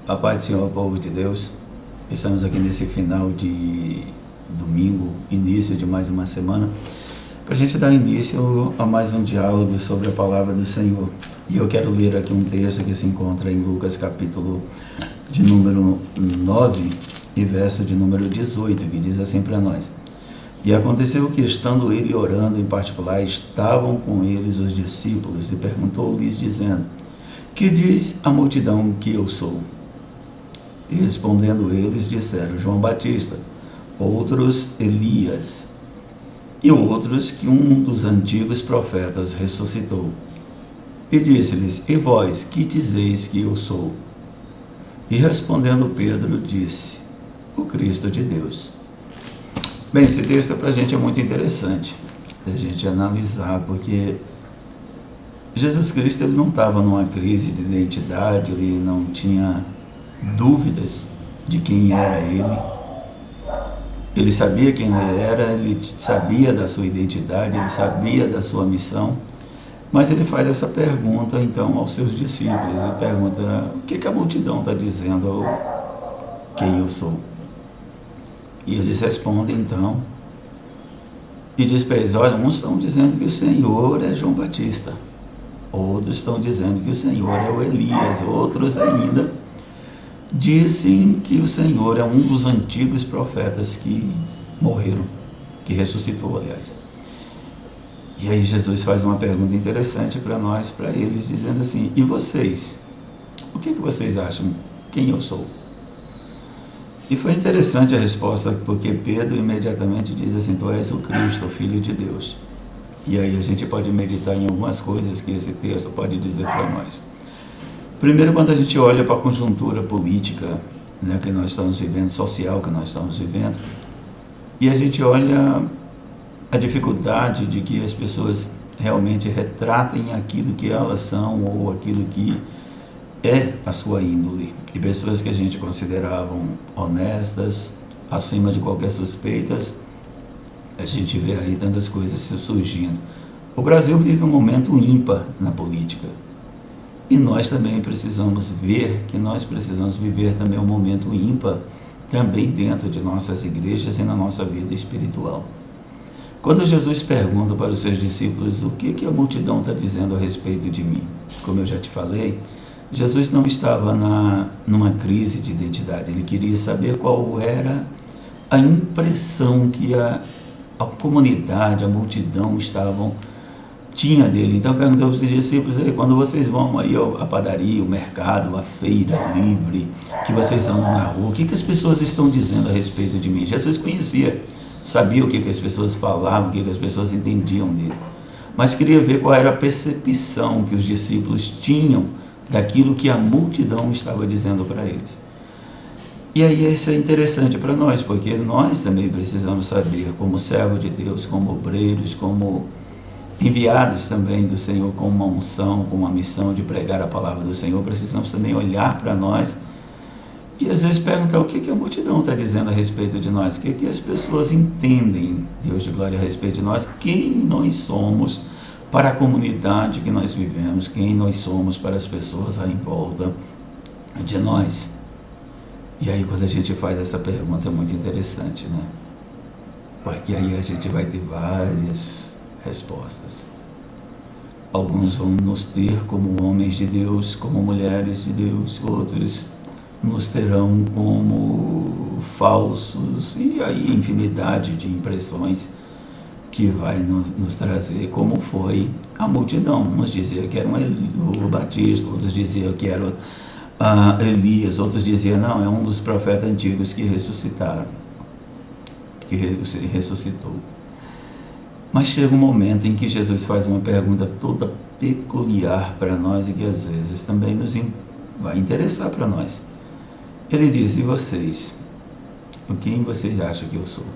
A paz do Senhor, povo de Deus. Estamos aqui nesse final de domingo, início de mais uma semana, para a gente dar início a mais um diálogo sobre a palavra do Senhor. E eu quero ler aqui um texto que se encontra em Lucas capítulo de número 9 e verso de número 18, que diz assim para nós: E aconteceu que, estando ele orando em particular, estavam com eles os discípulos, e perguntou-lhes, dizendo: Que diz a multidão que eu sou? E respondendo eles, disseram: João Batista, outros Elias, e outros que um dos antigos profetas ressuscitou. E disse-lhes: E vós, que dizeis que eu sou? E respondendo Pedro, disse: O Cristo de Deus. Bem, esse texto para a gente é muito interessante da gente analisar, porque Jesus Cristo ele não estava numa crise de identidade, ele não tinha dúvidas de quem era ele. Ele sabia quem ele era, ele sabia da sua identidade, ele sabia da sua missão, mas ele faz essa pergunta então aos seus discípulos, ele pergunta: o que a multidão está dizendo quem eu sou? E eles respondem então, e diz para eles: olha, uns estão dizendo que o Senhor é João Batista, outros estão dizendo que o Senhor é o Elias, outros ainda dizem que o Senhor é um dos antigos profetas que morreram, que ressuscitou, aliás. E aí Jesus faz uma pergunta interessante para nós, para eles, dizendo assim: e vocês? O que vocês acham quem eu sou? E foi interessante a resposta, porque Pedro imediatamente diz assim: tu és o Cristo, o Filho de Deus. E aí a gente pode meditar em algumas coisas que esse texto pode dizer para nós. Primeiro, quando a gente olha para a conjuntura política, né, que nós estamos vivendo, social que nós estamos vivendo, e a gente olha a dificuldade de que as pessoas realmente retratem aquilo que elas são ou aquilo que é a sua índole. E pessoas que a gente consideravam honestas, acima de qualquer suspeitas, a gente vê aí tantas coisas surgindo. O Brasil vive um momento ímpar na política. E nós também precisamos ver que nós precisamos viver também um momento ímpar também dentro de nossas igrejas e na nossa vida espiritual. Quando Jesus pergunta para os seus discípulos: o que a multidão está dizendo a respeito de mim? Como eu já te falei, Jesus não estava numa crise de identidade. Ele queria saber qual era a impressão que a comunidade, a multidão tinha dele. Então perguntou para os discípulos: quando vocês vão aí à padaria, o mercado, a feira livre, que vocês andam na rua, o que as pessoas estão dizendo a respeito de mim? Jesus conhecia, sabia o que as pessoas falavam, o que as pessoas entendiam dele, mas queria ver qual era a percepção que os discípulos tinham daquilo que a multidão estava dizendo para eles. E aí isso é interessante para nós, porque nós também precisamos saber, como servo de Deus, como obreiros, como enviados também do Senhor, com uma unção, com uma missão de pregar a palavra do Senhor, precisamos também olhar para nós e às vezes perguntar: o que a multidão está dizendo a respeito de nós, o que as pessoas entendem, Deus de glória, a respeito de nós, quem nós somos para a comunidade que nós vivemos, quem nós somos para as pessoas em volta de nós. E aí quando a gente faz essa pergunta é muito interessante, né? Porque aí a gente vai ter várias respostas. Alguns vão nos ter como homens de Deus, como mulheres de Deus, outros nos terão como falsos, e aí infinidade de impressões que vai nos trazer, como foi a multidão. Uns diziam que era o Batista, outros diziam que era Elias, outros diziam: não, é um dos profetas antigos que ressuscitaram, que ressuscitou. Mas chega um momento em que Jesus faz uma pergunta toda peculiar para nós e que às vezes também vai interessar para nós. Ele diz: e vocês? Quem vocês acham que eu sou?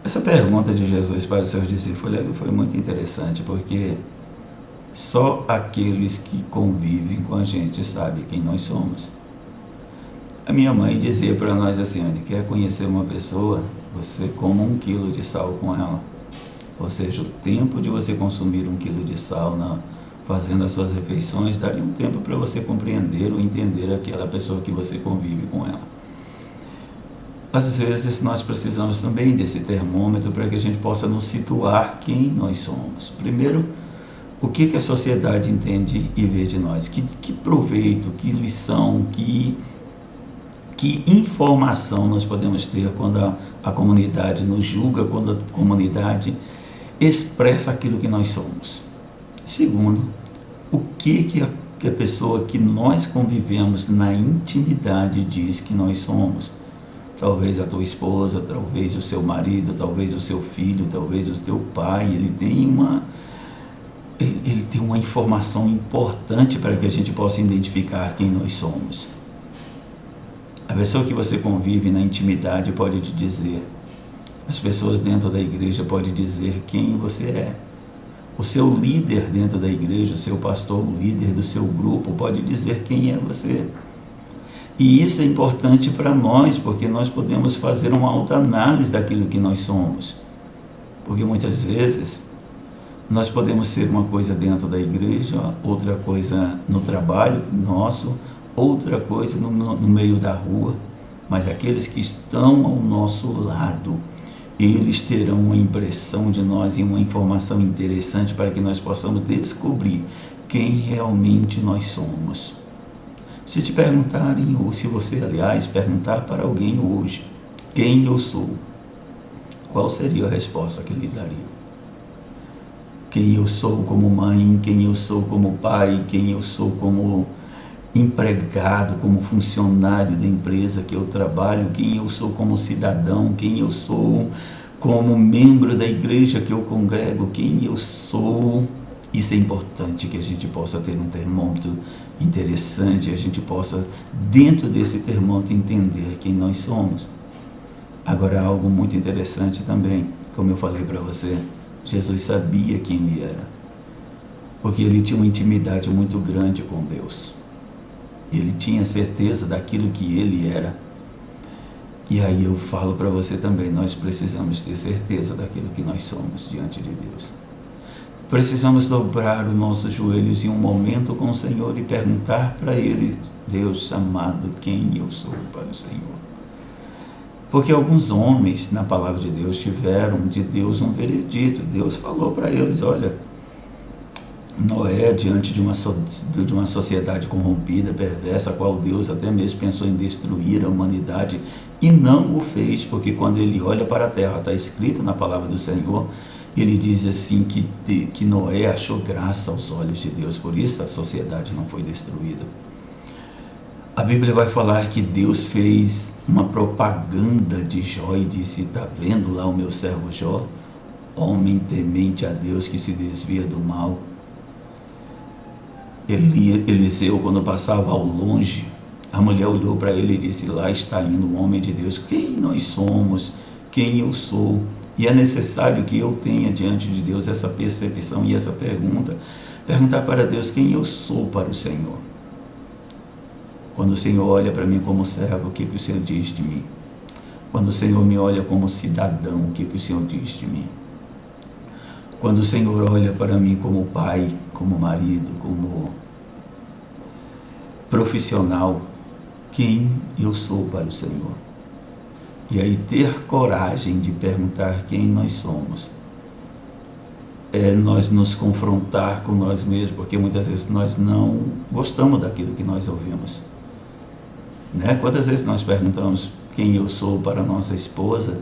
Essa pergunta de Jesus para os seus discípulos foi muito interessante, porque só aqueles que convivem com a gente sabem quem nós somos. A minha mãe dizia para nós assim: quer conhecer uma pessoa? Você coma 1 quilo de sal com ela. Ou seja, o tempo de você consumir 1 quilo de sal fazendo as suas refeições, daria um tempo para você compreender ou entender aquela pessoa que você convive com ela. Às vezes nós precisamos também desse termômetro para que a gente possa nos situar quem nós somos. Primeiro, o que a sociedade entende e vê de nós? Que proveito, que lição, que informação nós podemos ter quando a comunidade nos julga, quando a comunidade expressa aquilo que nós somos. Segundo, o que a pessoa que nós convivemos na intimidade diz que nós somos? Talvez a tua esposa, talvez o seu marido, talvez o seu filho, talvez o teu pai, ele tem uma informação importante para que a gente possa identificar quem nós somos. A pessoa que você convive na intimidade pode te dizer, as pessoas dentro da igreja podem dizer quem você é. O seu líder dentro da igreja, o seu pastor, o líder do seu grupo, pode dizer quem é você. E isso é importante para nós, porque nós podemos fazer uma autoanálise daquilo que nós somos. Porque muitas vezes nós podemos ser uma coisa dentro da igreja, outra coisa no trabalho nosso, outra coisa no meio da rua, mas aqueles que estão ao nosso lado, eles terão uma impressão de nós e uma informação interessante para que nós possamos descobrir quem realmente nós somos. Se te perguntarem, ou se você, aliás, perguntar para alguém hoje, quem eu sou, qual seria a resposta que lhe daria? Quem eu sou como mãe, quem eu sou como pai, quem eu sou como empregado, como funcionário da empresa que eu trabalho, quem eu sou como cidadão, quem eu sou como membro da igreja que eu congrego, quem eu sou. Isso é importante, que a gente possa ter um termômetro interessante, a gente possa, dentro desse termômetro, entender quem nós somos. Agora, algo muito interessante também, como eu falei para você, Jesus sabia quem ele era, porque ele tinha uma intimidade muito grande com Deus. Ele tinha certeza daquilo que ele era. E aí eu falo para você também, nós precisamos ter certeza daquilo que nós somos diante de Deus. Precisamos dobrar os nossos joelhos em um momento com o Senhor e perguntar para Ele, Deus amado, quem eu sou para o Senhor. Porque alguns homens na palavra de Deus tiveram de Deus um veredito. Deus falou para eles, olha, Noé, diante de uma sociedade corrompida, perversa, a qual Deus até mesmo pensou em destruir a humanidade e não o fez, porque quando ele olha para a terra, está escrito na palavra do Senhor, ele diz assim que Noé achou graça aos olhos de Deus, por isso a sociedade não foi destruída. A Bíblia vai falar que Deus fez uma propaganda de Jó e disse, está vendo lá o meu servo Jó, homem temente a Deus que se desvia do mal. Eliseu, quando passava ao longe, a mulher olhou para ele e disse, lá está indo um homem de Deus, quem nós somos, quem eu sou. E é necessário que eu tenha diante de Deus essa percepção e essa perguntar para Deus quem eu sou para o Senhor. Quando o Senhor olha para mim como servo, o que o Senhor diz de mim? Quando o Senhor me olha como cidadão, o que o Senhor diz de mim? Quando o Senhor olha para mim como pai, como marido, como profissional, quem eu sou para o Senhor? E aí ter coragem de perguntar quem nós somos, é nós nos confrontar com nós mesmos, porque muitas vezes nós não gostamos daquilo que nós ouvimos. Quantas vezes nós perguntamos quem eu sou para a nossa esposa,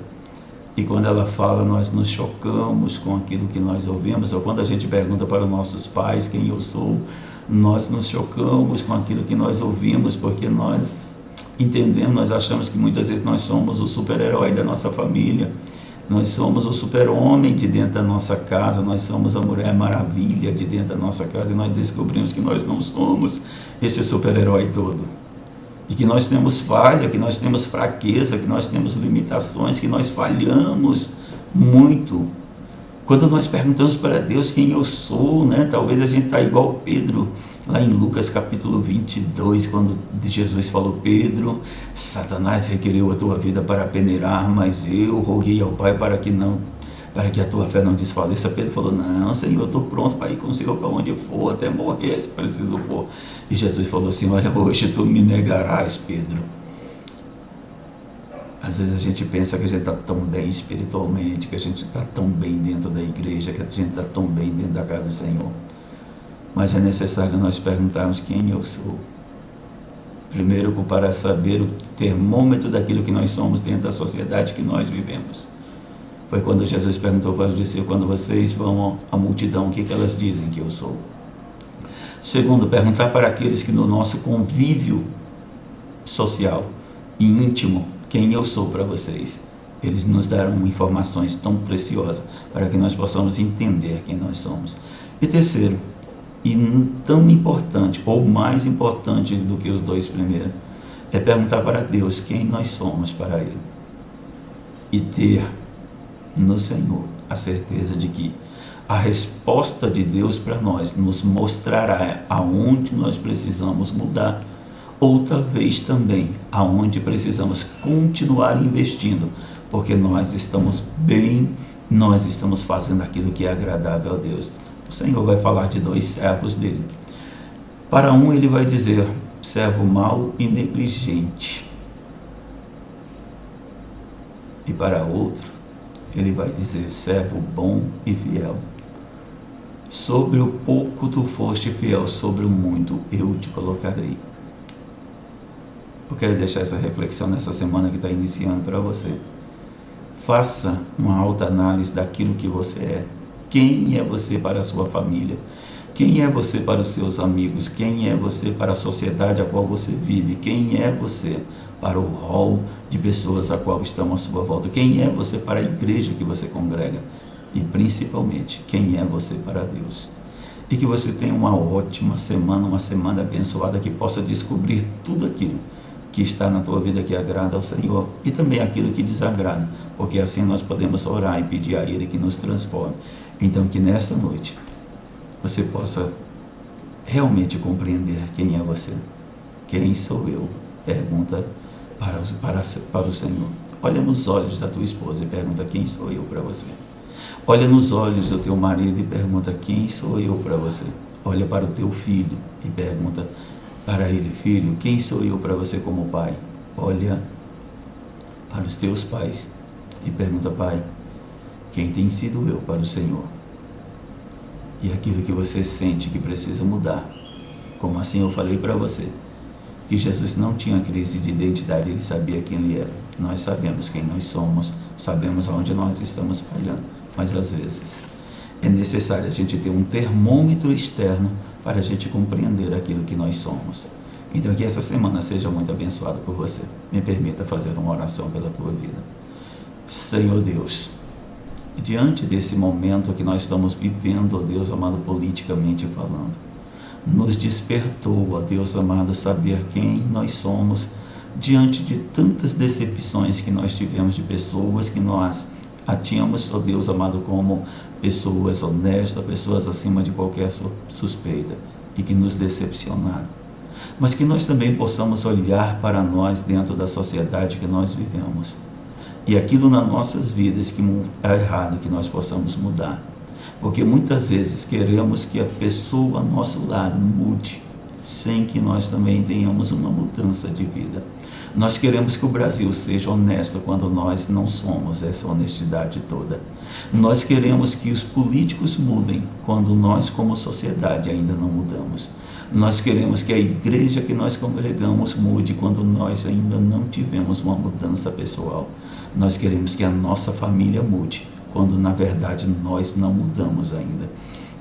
e quando ela fala, nós nos chocamos com aquilo que nós ouvimos, ou quando a gente pergunta para os nossos pais quem eu sou, nós nos chocamos com aquilo que nós ouvimos, porque nós entendemos, nós achamos que muitas vezes nós somos o super-herói da nossa família, nós somos o super-homem de dentro da nossa casa, nós somos a Mulher Maravilha de dentro da nossa casa, e nós descobrimos que nós não somos esse super-herói todo. E que nós temos falha, que nós temos fraqueza, que nós temos limitações, que nós falhamos muito. Quando nós perguntamos para Deus quem eu sou, talvez a gente está igual Pedro, lá em Lucas capítulo 22, quando Jesus falou, Pedro, Satanás requereu a tua vida para peneirar, mas eu roguei ao Pai para que não para que a tua fé não desfaleça. Pedro falou: não, Senhor, eu estou pronto para ir com o Senhor para onde for, até morrer se preciso for. E Jesus falou assim: olha, hoje tu me negarás, Pedro. Às vezes a gente pensa que a gente está tão bem espiritualmente, que a gente está tão bem dentro da igreja, que a gente está tão bem dentro da casa do Senhor. Mas é necessário nós perguntarmos quem eu sou. Primeiro, para saber o termômetro daquilo que nós somos dentro da sociedade que nós vivemos. Foi quando Jesus perguntou para os discípulos: quando vocês vão à multidão, o que elas dizem que eu sou? Segundo, perguntar para aqueles que no nosso convívio social e íntimo, quem eu sou para vocês. Eles nos darão informações tão preciosas para que nós possamos entender quem nós somos. E terceiro, e tão importante, ou mais importante do que os dois primeiros, é perguntar para Deus quem nós somos para Ele. E ter no Senhor a certeza de que a resposta de Deus para nós nos mostrará aonde nós precisamos mudar, ou talvez também aonde precisamos continuar investindo, porque nós estamos bem, nós estamos fazendo aquilo que é agradável a Deus. O Senhor vai falar de dois servos dele. Para um ele vai dizer: servo mau e negligente. E para outro ele vai dizer: servo bom e fiel. Sobre o pouco tu foste fiel, sobre o muito eu te colocarei. Eu quero deixar essa reflexão nessa semana que está iniciando para você. Faça uma autoanálise daquilo que você é. Quem é você para a sua família? Quem é você para os seus amigos? Quem é você para a sociedade a qual você vive? Quem é você para o rol de pessoas a qual estão à sua volta? Quem é você para a igreja que você congrega? E principalmente, quem é você para Deus? E que você tenha uma ótima semana, uma semana abençoada, que possa descobrir tudo aquilo que está na tua vida que agrada ao Senhor e também aquilo que desagrada, porque assim nós podemos orar e pedir a Ele que nos transforme. Então que nessa noite você possa realmente compreender quem é você. Quem sou eu? Pergunta para o Senhor. Olha nos olhos da tua esposa e pergunta: quem sou eu para você? Olha nos olhos do teu marido e pergunta: quem sou eu para você? Olha para o teu filho e pergunta para ele: filho, quem sou eu para você como pai? Olha para os teus pais e pergunta: pai, quem tem sido eu para o Senhor? E aquilo que você sente que precisa mudar. Como assim eu falei para você que Jesus não tinha crise de identidade, ele sabia quem ele era. Nós sabemos quem nós somos, sabemos aonde nós estamos falhando, mas às vezes é necessário a gente ter um termômetro externo para a gente compreender aquilo que nós somos. Então que essa semana seja muito abençoada por você. Me permita fazer uma oração pela tua vida. Senhor Deus, diante desse momento que nós estamos vivendo, ó Deus amado, politicamente falando, nos despertou, ó Deus amado, saber quem nós somos diante de tantas decepções que nós tivemos de pessoas que nós tínhamos, ó Deus amado, como pessoas honestas, pessoas acima de qualquer suspeita e que nos decepcionaram. Mas que nós também possamos olhar para nós dentro da sociedade que nós vivemos e aquilo nas nossas vidas que está errado, que nós possamos mudar. Porque muitas vezes queremos que a pessoa ao nosso lado mude, sem que nós também tenhamos uma mudança de vida. Nós queremos que o Brasil seja honesto quando nós não somos essa honestidade toda. Nós queremos que os políticos mudem quando nós, como sociedade, ainda não mudamos. Nós queremos que a igreja que nós congregamos mude quando nós ainda não tivemos uma mudança pessoal. Nós queremos que a nossa família mude quando na verdade nós não mudamos ainda.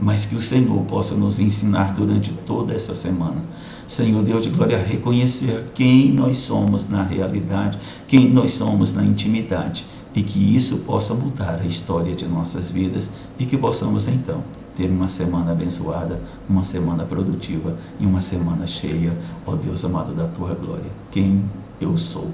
Mas que o Senhor possa nos ensinar durante toda essa semana, Senhor Deus de glória, a reconhecer quem nós somos na realidade, quem nós somos na intimidade, e que isso possa mudar a história de nossas vidas e que possamos então ter uma semana abençoada, uma semana produtiva e uma semana cheia, ó Deus amado, da Tua glória. Quem eu sou.